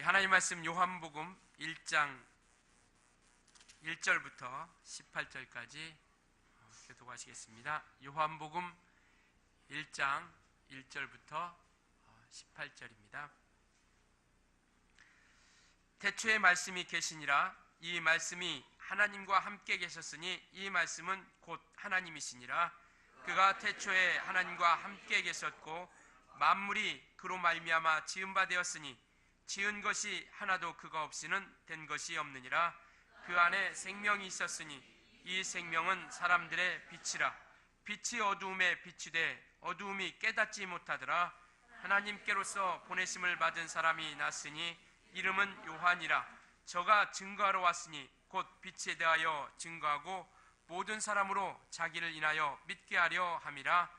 하나님 말씀 요한복음 1장 1절부터 18절까지 교독하시겠습니다. 요한복음 1장 1절부터 18절입니다. 태초에 말씀이 계시니라. 이 말씀이 하나님과 함께 계셨으니 이 말씀은 곧 하나님이시니라. 그가 태초에 하나님과 함께 계셨고 만물이 그로 말미암아 지은 바 되었으니 지은 것이 하나도 그가 없이는 된 것이 없느니라. 그 안에 생명이 있었으니 이 생명은 사람들의 빛이라. 빛이 어두움에 비추되 어두움이 깨닫지 못하더라. 하나님께로서 보내심을 받은 사람이 났으니 이름은 요한이라. 저가 증거하러 왔으니 곧 빛에 대하여 증거하고 모든 사람으로 자기를 인하여 믿게 하려 함이라.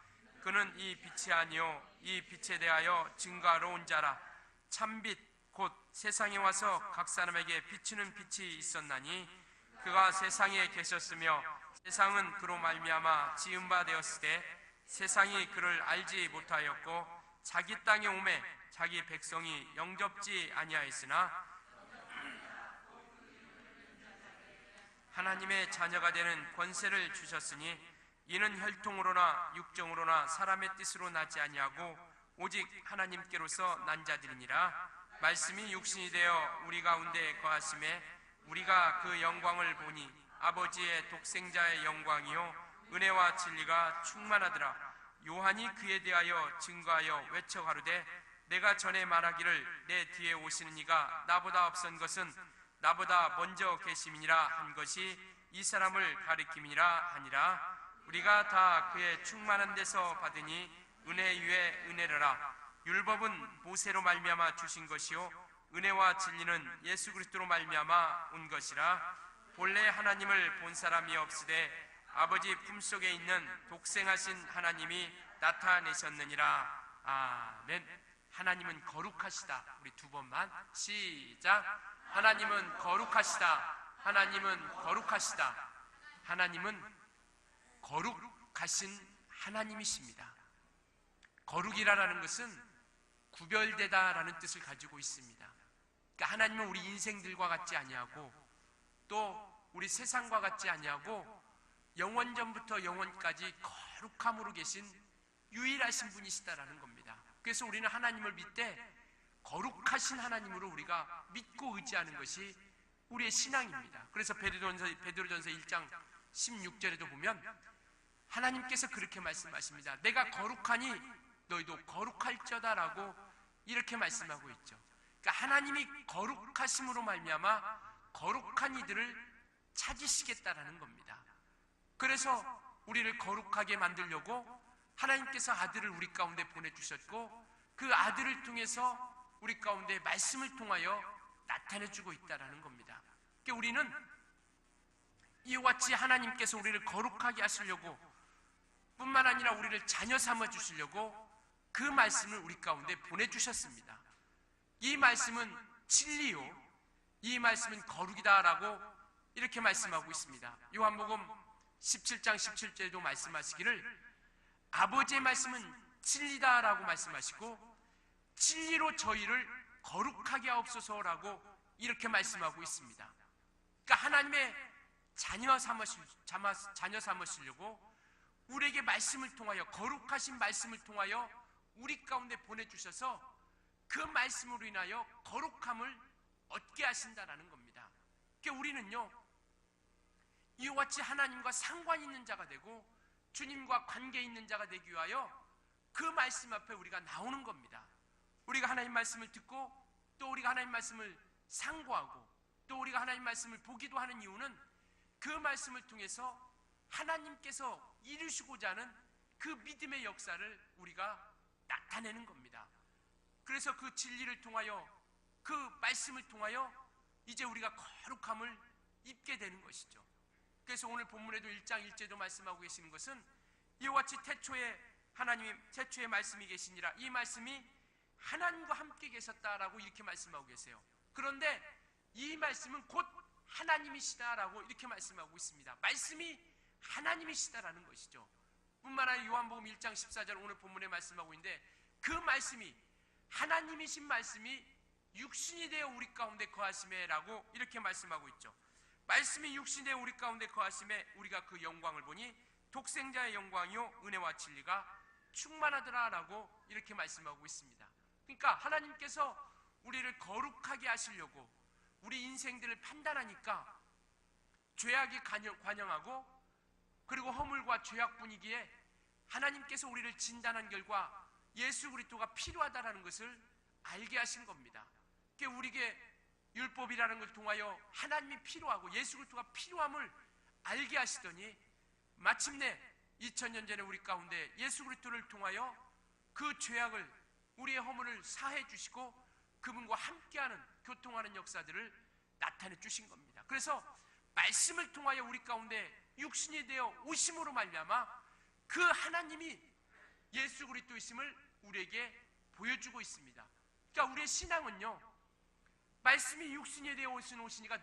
그는 이 빛이 아니요 이 빛에 대하여 증거하러 온 자라. 참빛 곧 세상에 와서 각 사람에게 비추는 빛이 있었나니 그가 세상에 계셨으며 세상은 그로 말미암아 지은 바 되었으되 세상이 그를 알지 못하였고 자기 땅에 오매 자기 백성이 영접지 아니하였으나 하나님의 자녀가 되는 권세를 주셨으니 이는 혈통으로나 육정으로나 사람의 뜻으로 나지 아니하고 오직 하나님께로서 난 자들이니라. 말씀이 육신이 되어 우리 가운데 거하심에 우리가 그 영광을 보니 아버지의 독생자의 영광이요 은혜와 진리가 충만하더라. 요한이 그에 대하여 증거하여 외쳐 가로되 내가 전에 말하기를 내 뒤에 오시는 이가 나보다 앞선 것은 나보다 먼저 계심이니라 한 것이 이 사람을 가리킴이니라 하니라. 우리가 다 그의 충만한 데서 받으니 은혜 위에 은혜라라. 율법은 모세로 말미암아 주신 것이요 은혜와 진리는 예수 그리스도로 말미암아 온 것이라. 본래 하나님을 본 사람이 없으되 아버지 품속에 있는 독생하신 하나님이 나타내셨느니라. 아멘. 하나님은 거룩하시다. 우리 두 번만 시작. 하나님은 거룩하시다. 하나님은 거룩하시다. 하나님은 거룩하신 하나님이십니다. 거룩이라는 것은 구별되다라는 뜻을 가지고 있습니다. 그러니까 하나님은 우리 인생들과 같지 아니하고 또 우리 세상과 같지 아니하고 영원전부터 영원까지 거룩함으로 계신 유일하신 분이시다라는 겁니다. 그래서 우리는 하나님을 믿되 거룩하신 하나님으로 우리가 믿고 의지하는 것이 우리의 신앙입니다. 그래서 베드로전서 1장 16절에도 보면 하나님께서 그렇게 말씀하십니다. 내가 거룩하니 너희도 거룩할저다라고 이렇게 말씀하고 있죠. 그러니까 하나님이 거룩하심으로 말미암아 거룩한 이들을 찾으시겠다라는 겁니다. 그래서 우리를 거룩하게 만들려고 하나님께서 아들을 우리 가운데 보내주셨고 그 아들을 통해서 우리 가운데 말씀을 통하여 나타내주고 있다라는 겁니다. 그러니까 우리는 이와 같이 하나님께서 우리를 거룩하게 하시려고 뿐만 아니라 우리를 자녀 삼아주시려고 그 말씀을 우리 가운데 보내주셨습니다. 이 말씀은 진리요 이 말씀은 거룩이다라고 이렇게 말씀하고 있습니다. 요한복음 17장 17절에도 말씀하시기를 아버지의 말씀은 진리다라고 말씀하시고 진리로 저희를 거룩하게 하옵소서라고 이렇게 말씀하고 있습니다. 그러니까 하나님의 자녀 삼으시려고 우리에게 말씀을 통하여 거룩하신 말씀을 통하여 우리 가운데 보내주셔서 그 말씀으로 인하여 거룩함을 얻게 하신다라는 겁니다. 그러니까 우리는요 이와 같이 하나님과 상관 있는 자가 되고 주님과 관계 있는 자가 되기 위하여 그 말씀 앞에 우리가 나오는 겁니다. 우리가 하나님 말씀을 듣고 또 우리가 하나님 말씀을 상고하고 또 우리가 하나님 말씀을 보기도 하는 이유는 그 말씀을 통해서 하나님께서 이루시고자 하는 그 믿음의 역사를 우리가 나타내는 겁니다. 그래서 그 진리를 통하여 그 말씀을 통하여 이제 우리가 거룩함을 입게 되는 것이죠. 그래서 오늘 본문에도 1장 1절도 말씀하고 계시는 것은 이와 같이 태초에 하나님이 태초에 말씀이 계시니라. 이 말씀이 하나님과 함께 계셨다라고 이렇게 말씀하고 계세요. 그런데 이 말씀은 곧 하나님이시다라고 이렇게 말씀하고 있습니다. 말씀이 하나님이시다라는 것이죠. 뿐만 아니라 요한복음 1장 14절 오늘 본문에 말씀하고 있는데 그 말씀이 하나님이신 말씀이 육신이 되어 우리 가운데 거하심에 라고 이렇게 말씀하고 있죠. 말씀이 육신이 되어 우리 가운데 거하심에 우리가 그 영광을 보니 독생자의 영광이요 은혜와 진리가 충만하더라 라고 이렇게 말씀하고 있습니다. 그러니까 하나님께서 우리를 거룩하게 하시려고 우리 인생들을 판단하니까 죄악이 관영하고 그리고 허물과 죄악 분위기에 하나님께서 우리를 진단한 결과 예수 그리스도가 필요하다는 것을 알게 하신 겁니다. 그러니까 우리에게 율법이라는 것을 통하여 하나님이 필요하고 예수 그리스도가 필요함을 알게 하시더니 마침내 2000년 전에 우리 가운데 예수 그리스도를 통하여 그 죄악을 우리의 허물을 사해 주시고 그분과 함께하는 교통하는 역사들을 나타내 주신 겁니다. 그래서 말씀을 통하여 우리 가운데 육신이 되어 오심으로 말미암아 그 하나님이 예수 그리스도이심을 우리에게 보여주고 있습니다. 그러니까 우리의 신앙은요, 말씀이 육신이 되어 오신 이가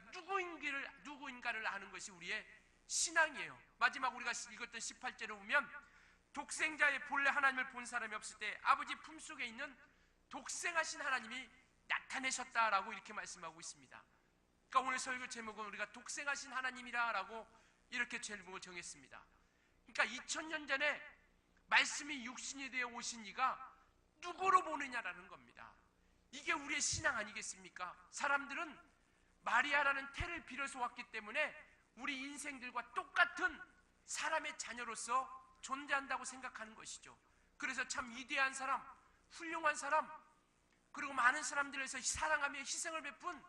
누구인가를 아는 것이 우리의 신앙이에요. 마지막 우리가 읽었던 18절을 보면 독생자의 본래 하나님을 본 사람이 없을 때 아버지 품속에 있는 독생하신 하나님이 나타내셨다라고 이렇게 말씀하고 있습니다. 그러니까 오늘 설교 제목은 우리가 독생하신 하나님이라고 이렇게 제목을 정했습니다. 그러니까 2000년 전에 말씀이 육신이 되어 오신 이가 누구로 보느냐라는 겁니다. 이게 우리의 신앙 아니겠습니까? 사람들은 마리아라는 태를 빌어서 왔기 때문에 우리 인생들과 똑같은 사람의 자녀로서 존재한다고 생각하는 것이죠. 그래서 참 위대한 사람, 훌륭한 사람, 그리고 많은 사람들에서 사랑하며 희생을 베푼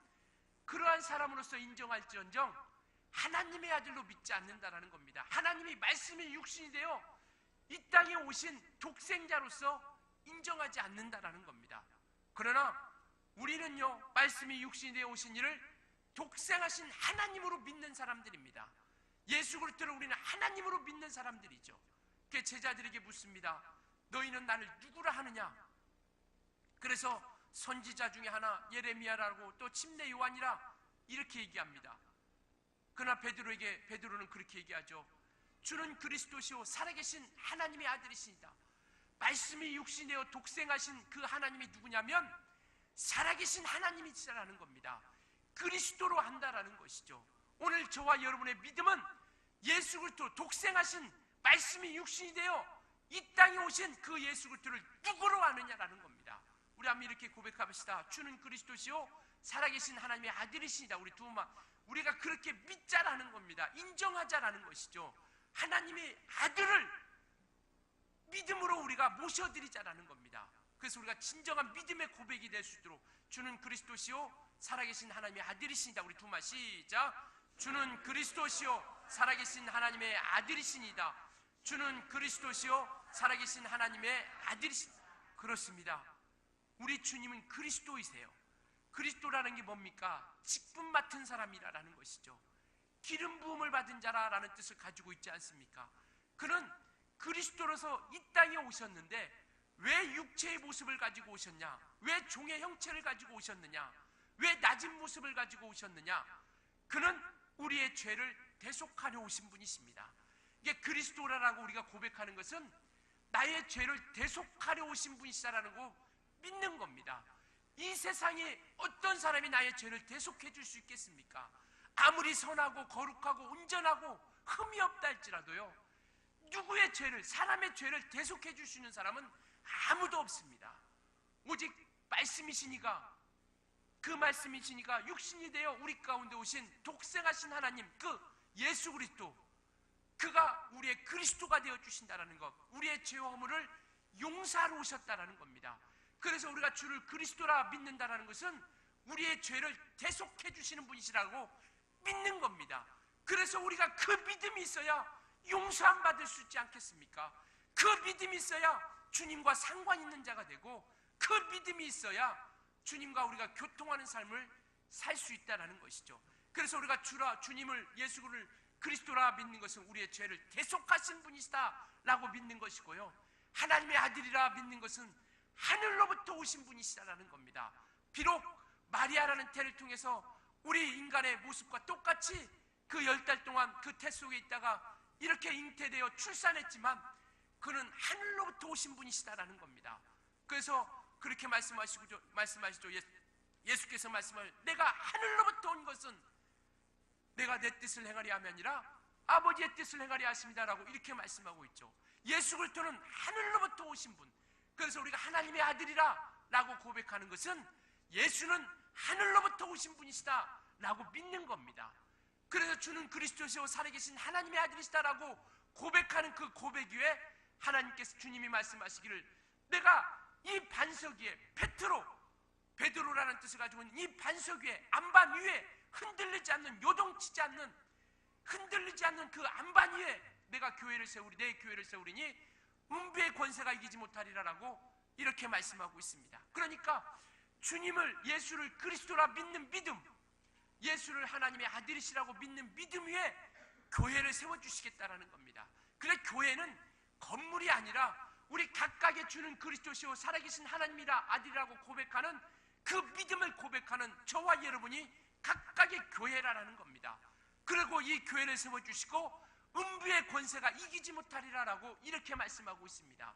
그러한 사람으로서 인정할지언정 하나님의 아들로 믿지 않는다라는 겁니다. 하나님이 말씀이 육신이 되어 이 땅에 오신 독생자로서 인정하지 않는다라는 겁니다. 그러나 우리는요, 말씀이 육신이 되어 오신 이를 독생하신 하나님으로 믿는 사람들입니다. 예수 그리스도를 우리는 하나님으로 믿는 사람들이죠. 그 제자들에게 묻습니다. 너희는 나를 누구라 하느냐? 그래서 선지자 중에 하나 예레미야라고 또 침례 요한이라 이렇게 얘기합니다. 그러나 베드로는 그렇게 얘기하죠. 주는 그리스도시요 살아계신 하나님의 아들이시니다. 말씀이 육신이 되어 독생하신 그 하나님이 누구냐면 살아계신 하나님이시라는 겁니다. 그리스도로 한다라는 것이죠. 오늘 저와 여러분의 믿음은 예수 그리스도 독생하신 말씀이 육신이 되어 이 땅에 오신 그 예수 그리스도를 누구로 아느냐라는 겁니다. 우리 한번 이렇게 고백합시다. 주는 그리스도시요 살아계신 하나님의 아들이시니다. 우리가 그렇게 믿자라는 겁니다. 인정하자라는 것이죠. 하나님의 아들을 믿음으로 우리가 모셔드리자라는 겁니다. 그래서 우리가 진정한 믿음의 고백이 될 수 있도록 주는 그리스도시요 살아계신 하나님의 아들이시니다. 우리 두마 시작. 주는 그리스도시요 살아계신 하나님의 아들이시니다. 주는 그리스도시요 살아계신 하나님의 아들이시니다. 그렇습니다. 우리 주님은 그리스도이세요. 그리스도라는 게 뭡니까? 직분 맡은 사람이라는 것이죠. 기름 부음을 받은 자라라는 뜻을 가지고 있지 않습니까? 그는 그리스도로서 이 땅에 오셨는데 왜 육체의 모습을 가지고 오셨냐? 왜 종의 형체를 가지고 오셨느냐? 왜 낮은 모습을 가지고 오셨느냐? 그는 우리의 죄를 대속하려 오신 분이십니다. 이게 그리스도라고 우리가 고백하는 것은 나의 죄를 대속하려 오신 분이시다라는 거 믿는 겁니다. 이 세상에 어떤 사람이 나의 죄를 대속해 줄 수 있겠습니까? 아무리 선하고 거룩하고 온전하고 흠이 없다 할지라도요, 누구의 죄를, 사람의 죄를 대속해 줄 수 있는 사람은 아무도 없습니다. 오직 말씀이시니까, 그 말씀이시니까 육신이 되어 우리 가운데 오신 독생하신 하나님, 그 예수 그리스도, 그가 우리의 그리스도가 되어 주신다라는 것, 우리의 죄와 허물을 용서하러 오셨다라는 겁니다. 그래서 우리가 주를 그리스도라 믿는다라는 것은 우리의 죄를 대속해 주시는 분이시라고 믿는 겁니다. 그래서 우리가 그 믿음이 있어야 용서함 받을 수 있지 않겠습니까? 그 믿음이 있어야 주님과 상관 있는 자가 되고, 그 믿음이 있어야 주님과 우리가 교통하는 삶을 살 수 있다는 것이죠. 그래서 우리가 주님을, 예수를 그리스도라 믿는 것은 우리의 죄를 대속하신 분이시다라고 믿는 것이고요, 하나님의 아들이라 믿는 것은 하늘로부터 오신 분이시다라는 겁니다. 비록 마리아라는 태를 통해서 우리 인간의 모습과 똑같이 그 10달 동안 그 태 속에 있다가 이렇게 잉태되어 출산했지만 그는 하늘로부터 오신 분이시다라는 겁니다. 그래서 그렇게 말씀하시죠. 예수께서 말씀을 내가 하늘로부터 온 것은 내가 내 뜻을 행하리 함이 아니라 아버지의 뜻을 행하리 하십니다라고 이렇게 말씀하고 있죠. 예수 그리스도는 하늘로부터 오신 분. 그래서 우리가 하나님의 아들이라 라고 고백하는 것은 예수는 하늘로부터 오신 분이시다 라고 믿는 겁니다. 그래서 주는 그리스도시요 살아계신 하나님의 아들이시다라고 고백하는 그 고백 위에 하나님께서 주님이 말씀하시기를 내가 이 반석 위에 베드로라는 뜻을 가지고 있는 이 반석 위에 안반 위에 흔들리지 않는 요동치지 않는 흔들리지 않는 그 안반 위에 내가 교회를 세우리 내 교회를 세우리니 음부의 권세가 이기지 못하리라라고 이렇게 말씀하고 있습니다. 그러니까 주님을 예수를 그리스도라 믿는 믿음, 예수를 하나님의 아들이시라고 믿는 믿음 위에 교회를 세워주시겠다라는 겁니다. 그래 교회는 건물이 아니라 우리 각각의 주는 그리스도시요 살아계신 하나님이라 아들이라고 고백하는 그 믿음을 고백하는 저와 여러분이 각각의 교회라는 겁니다. 그리고 이 교회를 세워주시고 음부의 권세가 이기지 못하리라라고 이렇게 말씀하고 있습니다.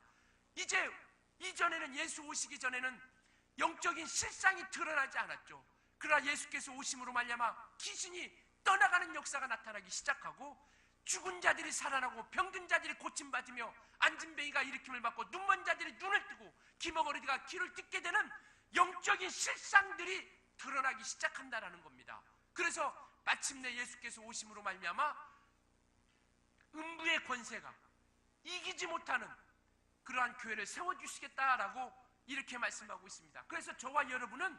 이제 이전에는 예수 오시기 전에는 영적인 실상이 드러나지 않았죠. 그러나 예수께서 오심으로 말미암아 귀신이 떠나가는 역사가 나타나기 시작하고 죽은 자들이 살아나고 병든 자들이 고침받으며 안진뱅이가 일으킴을 받고 눈먼 자들이 눈을 뜨고 기머거리가 귀를 듣게 되는 영적인 실상들이 드러나기 시작한다라는 겁니다. 그래서 마침내 예수께서 오심으로 말미암아 음부의 권세가 이기지 못하는 그러한 교회를 세워주시겠다라고 이렇게 말씀하고 있습니다. 그래서 저와 여러분은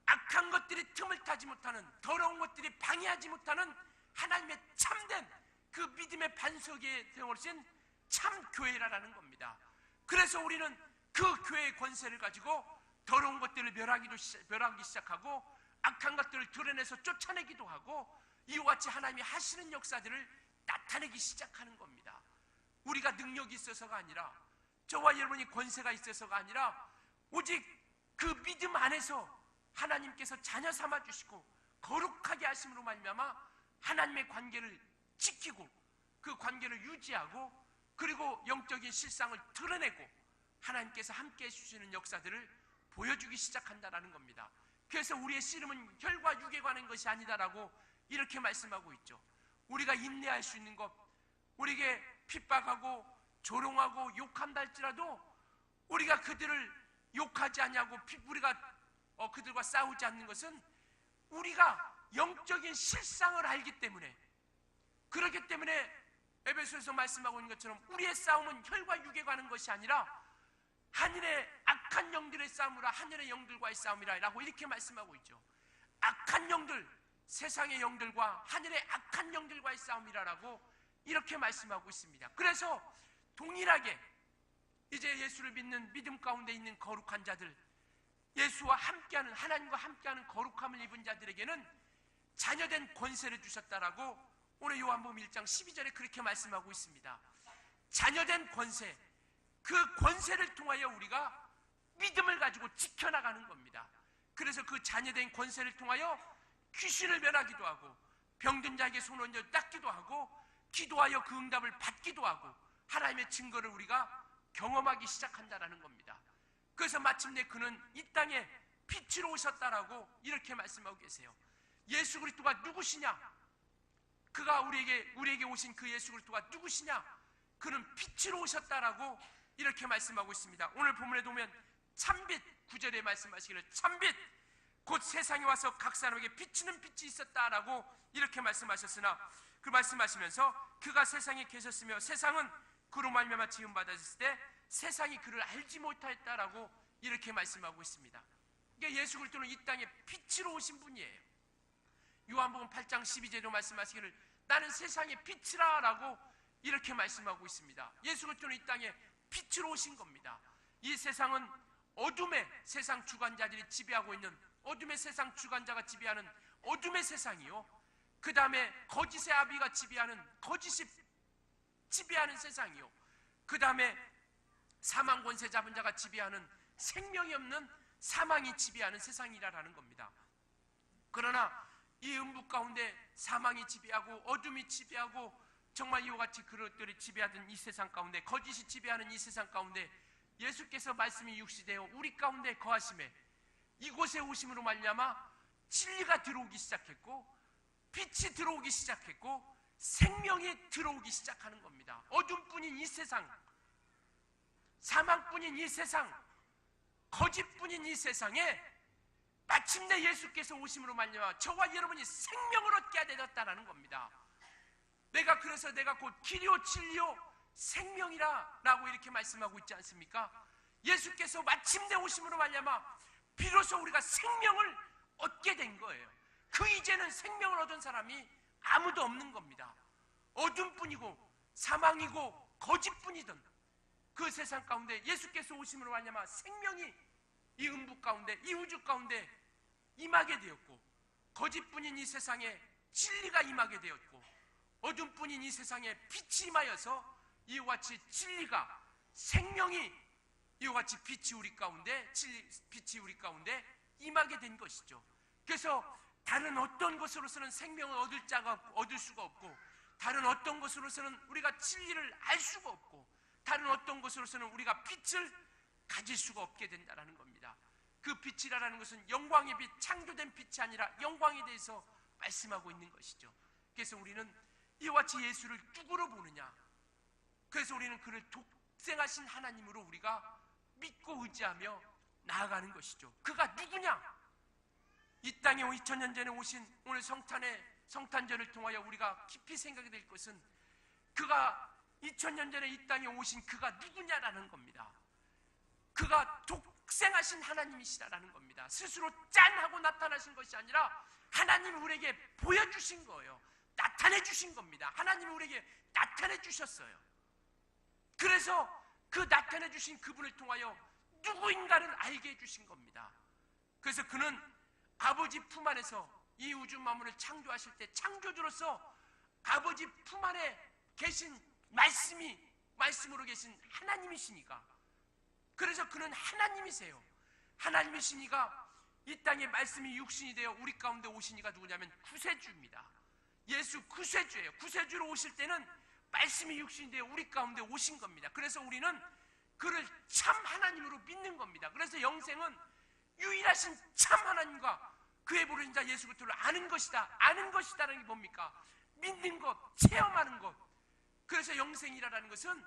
악한 것들이 틈을 타지 못하는 더러운 것들이 방해하지 못하는 하나님의 참된 그 믿음의 반석에 세워진 참 교회라는 겁니다. 그래서 우리는 그 교회의 권세를 가지고 더러운 것들을 멸하기 시작하고 악한 것들을 드러내서 쫓아내기도 하고 이와 같이 하나님이 하시는 역사들을 나타내기 시작하는 겁니다. 우리가 능력이 있어서가 아니라 저와 여러분이 권세가 있어서가 아니라 오직 그 믿음 안에서 하나님께서 자녀 삼아 주시고 거룩하게 하심으로 말미암아 하나님의 관계를 지키고 그 관계를 유지하고 그리고 영적인 실상을 드러내고 하나님께서 함께 해주시는 역사들을 보여주기 시작한다라는 겁니다. 그래서 우리의 씨름은 혈과 육에 관한 것이 아니다라고 이렇게 말씀하고 있죠. 우리가 인내할 수 있는 것, 우리에게 핍박하고 조롱하고 욕한다 할지라도 우리가 그들을 욕하지 않냐고 우리가 그들과 싸우지 않는 것은 우리가 영적인 실상을 알기 때문에, 그렇기 때문에 에베소에서 말씀하고 있는 것처럼 우리의 싸움은 혈과 육에 관한 것이 아니라 하늘의 악한 영들의 싸움이라 하늘의 영들과의 싸움이라 라고 이렇게 말씀하고 있죠. 악한 영들, 세상의 영들과 하늘의 악한 영들과의 싸움이라고 이렇게 말씀하고 있습니다. 그래서 동일하게 이제 예수를 믿는 믿음 가운데 있는 거룩한 자들, 예수와 함께하는, 하나님과 함께하는 거룩함을 입은 자들에게는 자녀된 권세를 주셨다라고 오늘 요한복음 1장 12절에 그렇게 말씀하고 있습니다. 자녀된 권세, 그 권세를 통하여 우리가 믿음을 가지고 지켜나가는 겁니다. 그래서 그 자녀된 권세를 통하여 귀신을 멸하기도 하고 병든 자에게 손을 얹어 닦기도 하고 기도하여 그 응답을 받기도 하고 하나님의 증거를 우리가 경험하기 시작한다라는 겁니다. 그래서 마침내 그는 이 땅에 빛으로 오셨다라고 이렇게 말씀하고 계세요. 예수 그리스도가 누구시냐? 그가 우리에게 오신 그 예수 그리스도가 누구시냐? 그는 빛으로 오셨다라고 이렇게 말씀하고 있습니다. 오늘 본문에 보면 참빛, 9절에 말씀하시기를 참빛 곧 세상에 와서 각 사람에게 비치는 빛이 있었다라고 이렇게 말씀하셨으나 그 말씀하시면서 그가 세상에 계셨으며 세상은 그로 말미암아 지음 받았을 때 세상이 그를 알지 못하였다라고 이렇게 말씀하고 있습니다. 그러니까 예수 그리스도는 이 땅에 빛으로 오신 분이에요. 요한복음 8장 12절로 말씀하시기를 나는 세상의 빛이라 라고 이렇게 말씀하고 있습니다. 예수 그리스도는 이 땅에 빛으로 오신 겁니다. 이 세상은 어둠의 세상 주관자들이 지배하고 있는 어둠의 세상 주관자가 지배하는 어둠의 세상이요, 그 다음에 거짓의 아비가 거짓이 지배하는 세상이요, 그 다음에 사망 권세 잡은 자가 지배하는 생명이 없는 사망이 지배하는 세상이라는 겁니다. 그러나 이 음부 가운데 사망이 지배하고 어둠이 지배하고 정말 이와 같이 그것들이 지배하던 이 세상 가운데, 거짓이 지배하는 이 세상 가운데 예수께서 말씀이 육시되어 우리 가운데 거하심에 이곳에 오심으로 말미암아 진리가 들어오기 시작했고, 빛이 들어오기 시작했고, 생명이 들어오기 시작하는 겁니다. 어둠뿐인 이 세상, 사망뿐인 이 세상, 거짓뿐인 이 세상에 마침내 예수께서 오심으로 말미암아 저와 여러분이 생명을 얻게 되었다는 겁니다. 그래서 내가 곧 길이요 진리요 생명이라 라고 이렇게 말씀하고 있지 않습니까? 예수께서 마침내 오심으로 말미암아 비로소 우리가 생명을 얻게 된 거예요. 그 이제는 생명을 얻은 사람이 아무도 없는 겁니다. 어둠뿐이고 사망이고 거짓뿐이던 그 세상 가운데 예수께서 오심으로 말미암아 생명이 이 음부 가운데, 이 우주 가운데 임하게 되었고, 거짓뿐인 이 세상에 진리가 임하게 되었고, 어둠뿐인 이 세상에 빛이 임하여서 이와 같이 진리가, 생명이 이와 같이 빛이 우리 가운데 임하게 된 것이죠. 그래서 다른 어떤 것으로서는 생명을 얻을 수가 없고, 다른 어떤 것으로서는 우리가 진리를 알 수가 없고, 다른 어떤 것으로서는 우리가 빛을 가질 수가 없게 된다는 겁니다. 그 빛이라는 것은 영광의 빛, 창조된 빛이 아니라 영광에 대해서 말씀하고 있는 것이죠. 그래서 우리는 이와 같이 예수를 누구로 보느냐? 그래서 우리는 그를 독생하신 하나님으로 우리가 믿고 의지하며 나아가는 것이죠. 그가 누구냐? 이 땅에 2000년 전에 오신 오늘 성탄절을 통하여 우리가 깊이 생각이 될 것은 그가 2000년 전에 이 땅에 오신 그가 누구냐라는 겁니다. 그가 독생하신 하나님이시라는 겁니다. 스스로 짠 하고 나타나신 것이 아니라 하나님이 우리에게 보여주신 거예요. 나타내 주신 겁니다. 하나님이 우리에게 나타내 주셨어요. 그래서 그 나타내 주신 그분을 통하여 누구인가를 알게 해주신 겁니다. 그래서 그는 아버지 품 안에서 이 우주 만물을 창조하실 때 창조주로서 아버지 품 안에 계신 말씀으로 계신 하나님이시니까, 그래서 그는 하나님이세요. 하나님이시니까 이 땅에 말씀이 육신이 되어 우리 가운데 오시니가 누구냐면 구세주입니다. 예수 구세주예요. 구세주로 오실 때는 말씀이 육신이 되어 우리 가운데 오신 겁니다. 그래서 우리는 그를 참 하나님으로 믿는 겁니다. 그래서 영생은 유일하신 참 하나님과 그의 부르신 자 예수 그리스도를 아는 것이다. 아는 것이다라는 게 뭡니까? 믿는 것, 체험하는 것. 그래서 영생이라는 것은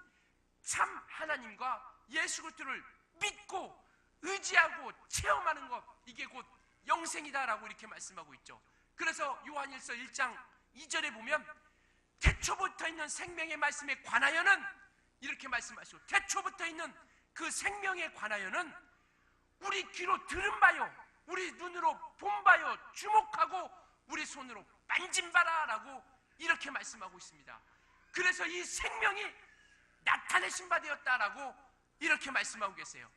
참 하나님과 예수 그리스도를 믿고 의지하고 체험하는 것, 이게 곧 영생이다라고 이렇게 말씀하고 있죠. 그래서 요한일서 1장 2절에 보면 태초부터 있는 생명의 말씀에 관하여는 이렇게 말씀하시고, 태초부터 있는 그 생명에 관하여는 우리 귀로 들은 바요, 우리 눈으로 본 바요, 주목하고 우리 손으로 만진 바라라고 이렇게 말씀하고 있습니다. 그래서 이 생명이 나타내신 바 되었다라고 이렇게 말씀하고 계세요.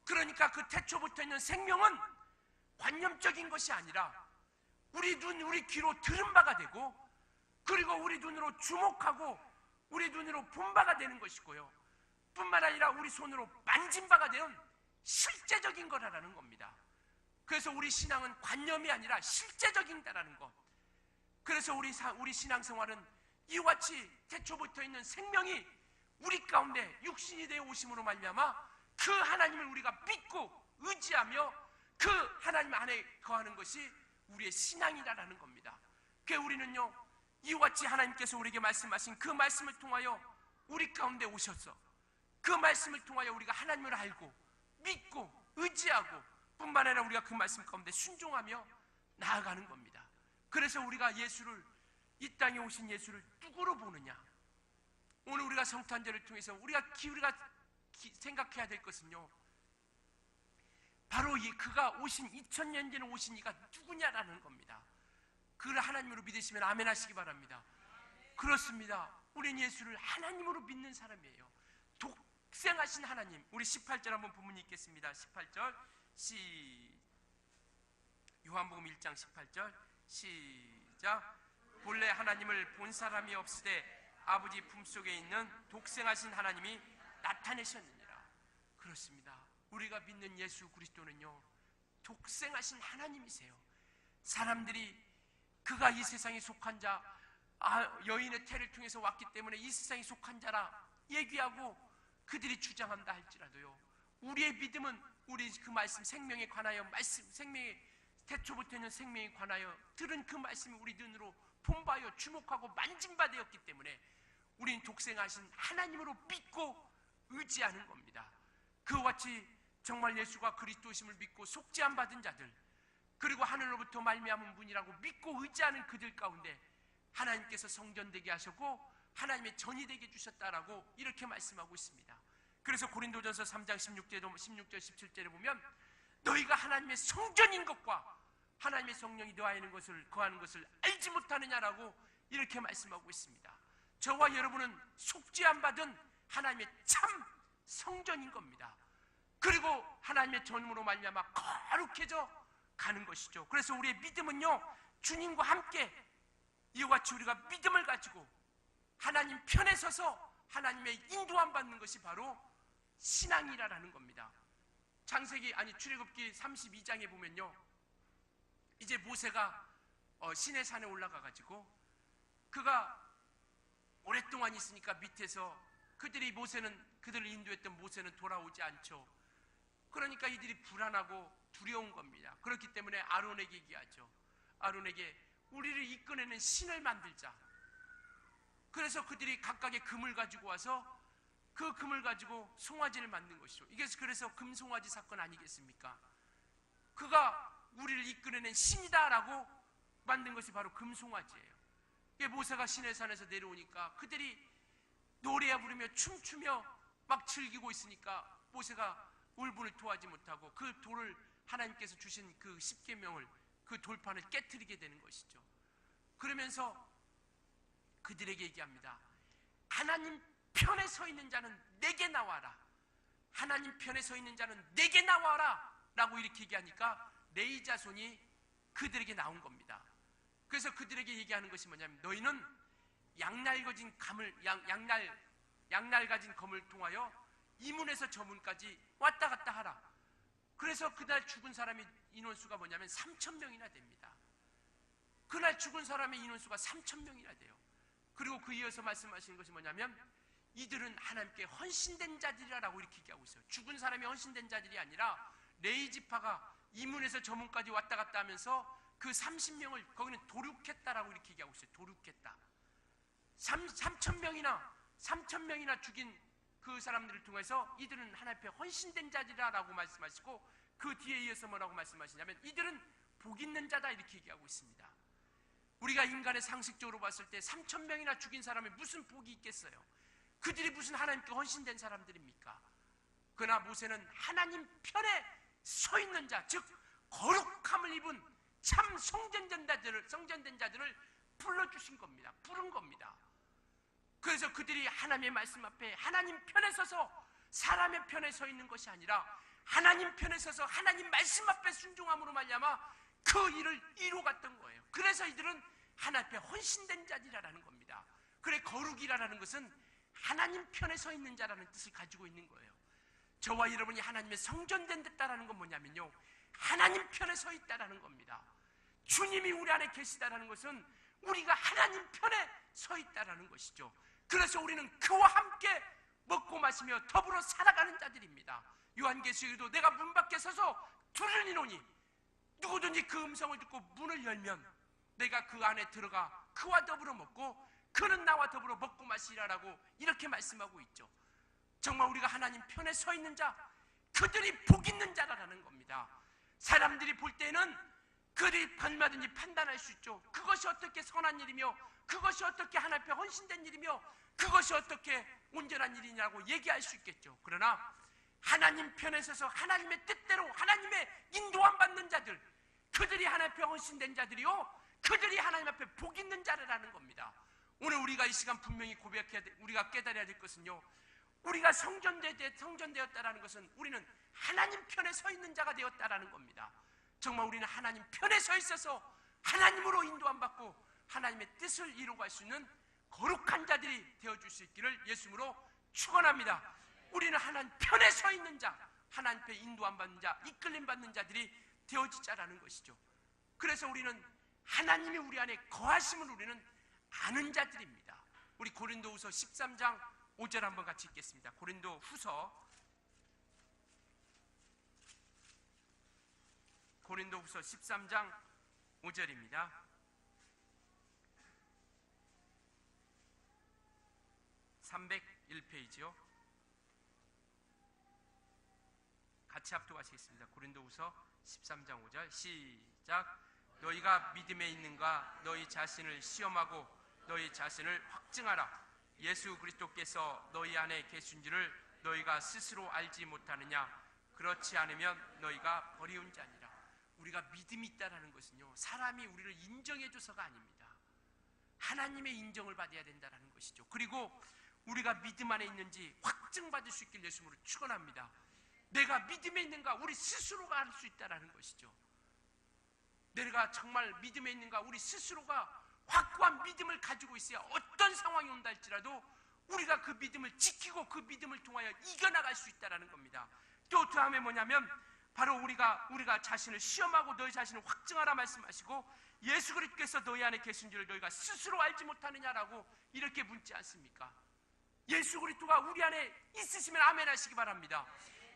그러니까 그 태초부터 있는 생명은 관념적인 것이 아니라 우리 눈, 우리 귀로 들은 바가 되고, 그리고 우리 눈으로 주목하고 우리 눈으로 본 바가 되는 것이고요, 뿐만 아니라 우리 손으로 만진 바가 되는 실제적인 거라는 겁니다. 그래서 우리 신앙은 관념이 아니라 실제적인다라는 것. 그래서 우리 신앙생활은 이와 같이 태초부터 있는 생명이 우리 가운데 육신이 되어 오심으로 말미암아 그 하나님을 우리가 믿고 의지하며 그 하나님 안에 거하는 것이 우리의 신앙이라는 겁니다. 그래서 우리는요, 이와 같이 하나님께서 우리에게 말씀하신 그 말씀을 통하여 우리 가운데 오셔서 그 말씀을 통하여 우리가 하나님을 알고 믿고 의지하고 뿐만 아니라 우리가 그 말씀 가운데 순종하며 나아가는 겁니다. 그래서 우리가 이 땅에 오신 예수를 누구로 보느냐? 오늘 우리가 성탄절을 통해서 우리가 생각해야 될 것은요, 바로 그가 오신 2000년 전에 오신 이가 누구냐라는 겁니다. 그를 하나님으로 믿으시면 아멘 하시기 바랍니다. 그렇습니다. 우리는 예수를 하나님으로 믿는 사람이에요. 독생하신 하나님. 우리 18절 한번 본문이 있겠습니다. 18절 요한복음 1장 18절 시작. 본래 하나님을 본 사람이 없으되 아버지 품속에 있는 독생하신 하나님이 나타내셨느니라. 그렇습니다. 우리가 믿는 예수 그리스도는요, 독생하신 하나님이세요. 사람들이 그가 이 세상에 속한 자, 여인의 태를 통해서 왔기 때문에 이 세상에 속한 자라 얘기하고 그들이 주장한다 할지라도요, 우리의 믿음은 우리 그 말씀 생명에 관하여 말씀 생명의 태초부터 있는 생명에 관하여 들은 그 말씀이 우리 눈으로 본바여 주목하고 만진바 되었기 때문에 우리는 독생하신 하나님으로 믿고 의지하는 겁니다. 그와 같이 정말 예수가 그리스도심을 믿고 속죄함 받은 자들, 그리고 하늘로부터 말미암은 분이라고 믿고 의지하는 그들 가운데 하나님께서 성전되게 하셨고 하나님의 전이 되게 해주셨다라고 이렇게 말씀하고 있습니다. 그래서 고린도전서 3장 16절 17절에 보면 너희가 하나님의 성전인 것과 하나님의 성령이 거하는 것을 알지 못하느냐라고 이렇게 말씀하고 있습니다. 저와 여러분은 속죄함 받은 하나님의 참 성전인 겁니다. 그리고 하나님의 전으로 말미암아 거룩해져 가는 것이죠. 그래서 우리의 믿음은요, 주님과 함께 이와 같이 우리가 믿음을 가지고 하나님 편에 서서 하나님의 인도함 받는 것이 바로 신앙이라는 겁니다. 출애굽기 32장에 보면요, 이제 모세가 시내산에 올라가 가지고 그가 오랫동안 있으니까 밑에서 그들을 인도했던 모세는 돌아오지 않죠. 그러니까 이들이 불안하고 두려운 겁니다. 그렇기 때문에 아론에게 얘기하죠. 아론에게 우리를 이끌어내는 신을 만들자. 그래서 그들이 각각의 금을 가지고 와서 그 금을 가지고 송아지를 만든 것이죠. 이게 그래서 금송아지 사건 아니겠습니까? 그가 우리를 이끌어낸 신이다라고 만든 것이 바로 금송아지예요. 모세가 시내산에서 내려오니까 그들이 노래야 부르며 춤추며 막 즐기고 있으니까 모세가 울분을 토하지 못하고 그 돌을 하나님께서 주신 그 십계명을 그 돌판을 깨트리게 되는 것이죠. 그러면서 그들에게 얘기합니다. 하나님 편에 서 있는 자는 내게 나와라. 하나님 편에 서 있는 자는 내게 나와라 라고 이렇게 얘기하니까 레위 자손이 그들에게 나온 겁니다. 그래서 그들에게 얘기하는 것이 뭐냐면 너희는 양날 가진 검을 통하여 이 문에서 저 문까지 왔다 갔다 하라. 그래서 그날 죽은 사람의 인원수가 뭐냐면 3,000명이나 됩니다. 그날 죽은 사람의 인원수가 3,000명이나 돼요. 그리고 그 이어서 말씀하시는 것이 뭐냐면 이들은 하나님께 헌신된 자들이라고 이렇게 얘기하고 있어요. 죽은 사람이 헌신된 자들이 아니라 레위 지파가 이 문에서 저 문까지 왔다 갔다 하면서 그 30명을 거기는 도륙했다라고 이렇게 얘기하고 있어요. 도륙했다. 3,000명이나 죽인 그 사람들을 통해서 이들은 하나님 앞에 헌신된 자들이라고 말씀하시고 그 뒤에 이어서 뭐라고 말씀하시냐면 이들은 복 있는 자다 이렇게 얘기하고 있습니다. 우리가 인간의 상식적으로 봤을 때 3,000명이나 죽인 사람이 무슨 복이 있겠어요? 그들이 무슨 하나님께 헌신된 사람들입니까? 그러나 모세는 하나님 편에 서 있는 자, 즉 거룩함을 입은 참 성전된 자들을 불러주신 겁니다. 부른 겁니다. 그래서 그들이 하나님의 말씀 앞에 하나님 편에 서서 사람의 편에 서 있는 것이 아니라 하나님 편에 서서 하나님 말씀 앞에 순종함으로 말미암아 그 일을 이루어갔던 거예요. 그래서 이들은 하나님 앞에 헌신된 자들이라는 겁니다. 그래 거룩이라는 것은 하나님 편에 서 있는 자라는 뜻을 가지고 있는 거예요. 저와 여러분이 하나님의 성전된 됐다라는 건 뭐냐면요, 하나님 편에 서 있다라는 겁니다. 주님이 우리 안에 계시다라는 것은 우리가 하나님 편에 서 있다라는 것이죠. 그래서 우리는 그와 함께 먹고 마시며 더불어 살아가는 자들입니다. 요한계시록에도 내가 문 밖에 서서 두드리노니 누구든지 그 음성을 듣고 문을 열면 내가 그 안에 들어가 그와 더불어 먹고 그는 나와 더불어 먹고 마시라라고 이렇게 말씀하고 있죠. 정말 우리가 하나님 편에 서 있는 자, 그들이 복 있는 자라는 겁니다. 사람들이 볼 때는 그들이 얼마든지 판단할 수 있죠. 그것이 어떻게 선한 일이며 그것이 어떻게 하나님 앞에 헌신된 일이며 그것이 어떻게 온전한 일이냐고 얘기할 수 있겠죠. 그러나 하나님 편에 서서 하나님의 뜻대로 하나님의 인도함 받는 자들, 그들이 하나님 앞에 헌신된 자들이요, 그들이 하나님 앞에 복 있는 자라는 겁니다. 오늘 우리가 이 시간 분명히 고백해야 돼, 우리가 깨달아야 될 것은요, 우리가 성전되었다라는 것은 우리는 하나님 편에 서 있는 자가 되었다라는 겁니다. 정말 우리는 하나님 편에 서 있어서 하나님으로 인도함 받고 하나님의 뜻을 이루어갈 수 있는 거룩한 자들이 되어줄 수 있기를 예수님으로 축원합니다. 우리는 하나님 편에 서 있는 자, 하나님 앞에 인도함 받는 자, 이끌림 받는 자들이 되어지자라는 것이죠. 그래서 우리는 하나님이 우리 안에 거하심을 우리는 아는 자들입니다. 우리 고린도후서 13장 5절 한번 같이 읽겠습니다. 고린도후서 고린도후서 13장 5절입니다. (301페이지요) 같이 합독하시겠습니다. 고린도후서 13장 5절 시작. 너희가 믿음에 있는가 너희 자신을 시험하고 너희 자신을 확증하라. 예수 그리스도께서 너희 안에 계신 줄을 너희가 스스로 알지 못하느냐. 그렇지 않으면 너희가 버리운 자니라. 우리가 믿음이 있다는 것은요, 사람이 우리를 인정해줘서가 아닙니다. 하나님의 인정을 받아야 된다는 것이죠. 그리고 우리가 믿음 안에 있는지 확증받을 수 있길 예수님으로 축원합니다. 내가 믿음에 있는가 우리 스스로가 알 수 있다는 것이죠. 내가 정말 믿음에 있는가 우리 스스로가 확고한 믿음을 가지고 있어야 어떤 상황이 온다 할지라도 우리가 그 믿음을 지키고 그 믿음을 통하여 이겨나갈 수 있다는 겁니다. 또 다음에 뭐냐면 바로 우리가 자신을 시험하고 너희 자신을 확증하라 말씀하시고 예수 그리스도께서 너희 안에 계신 줄 너희가 스스로 알지 못하느냐라고 이렇게 묻지 않습니까? 예수 그리스도가 우리 안에 있으시면 아멘 하시기 바랍니다.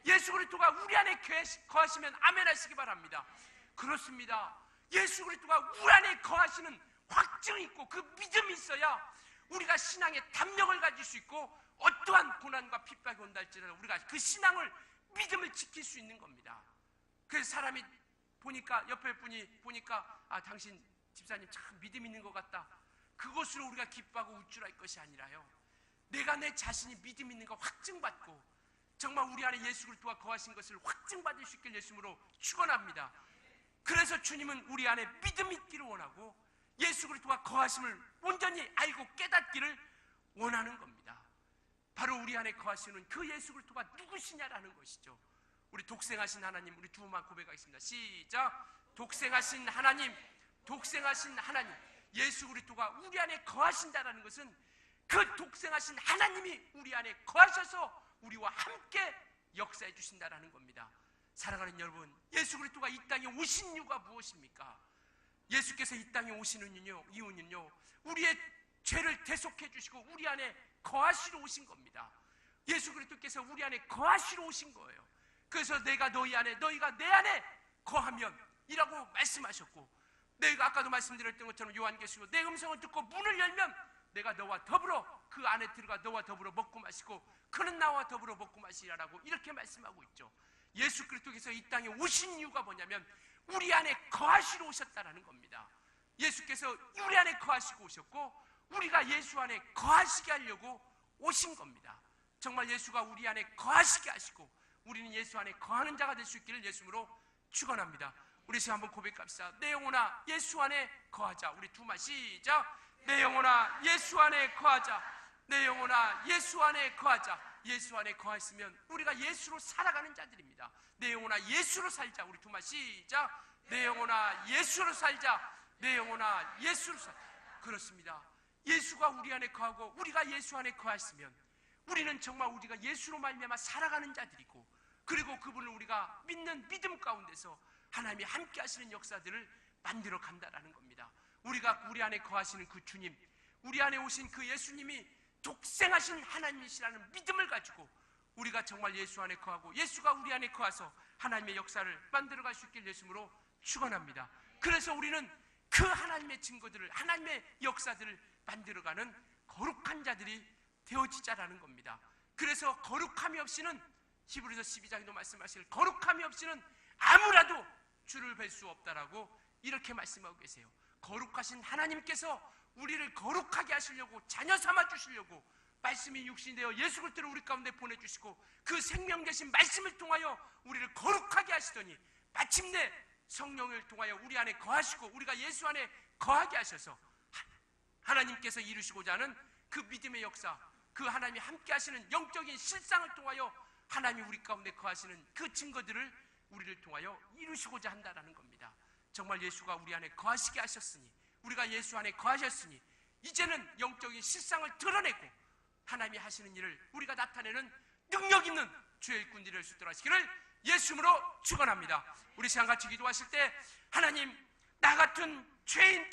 예수 그리스도가 우리 안에 거하시면 아멘 하시기 바랍니다. 그렇습니다. 예수 그리스도가 우리 안에 거하시는 확증이 있고 그 믿음이 있어야 우리가 신앙의 담력을 가질 수 있고 어떠한 고난과 핍박이 온다 할지라도 우리가 그 신앙을 믿음을 지킬 수 있는 겁니다. 그래서 사람이 보니까 옆에 분이 보니까 당신 집사님 참 믿음 있는 것 같다. 그것으로 우리가 기뻐하고 우쭐할 것이 아니라요, 내가 내 자신이 믿음 있는 거 확증받고 정말 우리 안에 예수 그리스도가 거하신 것을 확증받을 수 있길 예수님으로 축원합니다. 그래서 주님은 우리 안에 믿음이 있기를 원하고 예수 그리스도가 거하심을 온전히 알고 깨닫기를 원하는 겁니다. 바로 우리 안에 거하시는 그 예수 그리스도가 누구시냐라는 것이죠. 우리 독생하신 하나님, 우리 두 번만 고백하겠습니다. 시작. 독생하신 하나님, 독생하신 하나님, 예수 그리스도가 우리 안에 거하신다라는 것은 그 독생하신 하나님이 우리 안에 거하셔서 우리와 함께 역사해 주신다라는 겁니다. 사랑하는 여러분, 예수 그리스도가 이 땅에 오신 이유가 무엇입니까? 예수께서 이 땅에 오시는 이유는요, 우리의 죄를 대속해 주시고 우리 안에 거하시러 오신 겁니다. 예수 그리스도께서 우리 안에 거하시러 오신 거예요. 그래서 내가 너희 안에, 너희가 내 안에 거하면 이라고 말씀하셨고, 내가 아까도 말씀드렸던 것처럼 요한계시록 내 음성을 듣고 문을 열면 내가 너와 더불어 그 안에 들어가 너와 더불어 먹고 마시고 그는 나와 더불어 먹고 마시라라고 이렇게 말씀하고 있죠. 예수 그리스도께서 이 땅에 오신 이유가 뭐냐면 우리 안에 거하시러 오셨다라는 겁니다. 예수께서 우리 안에 거하시고 오셨고 우리가 예수 안에 거하시게 하려고 오신 겁니다. 정말 예수가 우리 안에 거하시게 하시고 우리는 예수 안에 거하는 자가 될 수 있기를 예수님으로 축원합니다. 우리 지금 한번 고백합시다. 내 영혼아 예수 안에 거하자. 우리 두 말 시작. 내 영혼아 예수 안에 거하자. 내 영혼아 예수 안에 거하자. 예수 안에 거하시면 우리가 예수로 살아가는 자들입니다. 내 영혼아 예수로 살자. 우리 두 말 시작. 내 영혼아 예수로 살자. 내 영혼아 예수로 살자. 그렇습니다. 예수가 우리 안에 거하고 우리가 예수 안에 거하시면 우리는 정말 우리가 예수로 말미암아 살아가는 자들이고, 그리고 그분을 우리가 믿는 믿음 가운데서 하나님이 함께 하시는 역사들을 만들어 간다라는 겁니다. 우리가 우리 안에 거하시는 그 주님, 우리 안에 오신 그 예수님이 독생하신 하나님이시라는 믿음을 가지고 우리가 정말 예수 안에 거하고 예수가 우리 안에 거하서 하나님의 역사를 만들어갈 수 있길 예수님으로 축원합니다. 그래서 우리는 그 하나님의 증거들을, 하나님의 역사들을 만들어가는 거룩한 자들이 되어지자라는 겁니다. 그래서 거룩함이 없이는, 히브리서 12장에도 말씀하실 거룩함이 없이는 아무라도 주를 뵐 수 없다라고 이렇게 말씀하고 계세요. 거룩하신 하나님께서 우리를 거룩하게 하시려고, 자녀 삼아 주시려고 말씀이 육신이 되어 예수 그리스도를 우리 가운데 보내주시고 그 생명 되신 말씀을 통하여 우리를 거룩하게 하시더니 마침내 성령을 통하여 우리 안에 거하시고 우리가 예수 안에 거하게 하셔서 하나님께서 이루시고자 하는 그 믿음의 역사, 그 하나님이 함께 하시는 영적인 실상을 통하여 하나님이 우리 가운데 거하시는 그 증거들을 우리를 통하여 이루시고자 한다는 겁니다. 정말 예수가 우리 안에 거하시게 하셨으니, 우리가 예수 안에 거하셨으니 이제는 영적인 실상을 드러내고 하나님이 하시는 일을 우리가 나타내는 능력 있는 주의 일꾼들이 될 수 있도록 하시기를 예수님으로 축원합니다. 우리 시간 같이 기도하실 때 하나님, 나 같은 죄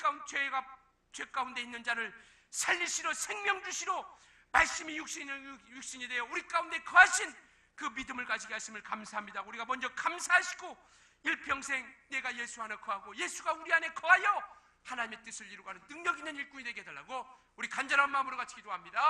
가운데 있는 자를 살리시러 생명 주시러 말씀이 육신이 되어 우리 가운데 거하신 그 믿음을 가지게 하심을 감사합니다. 우리가 먼저 감사하시고 일평생 내가 예수 안에 거하고 예수가 우리 안에 거하여 하나님의 뜻을 이루고하는 능력 있는 일꾼이 되게 해달라고 우리 간절한 마음으로 같이 기도합니다.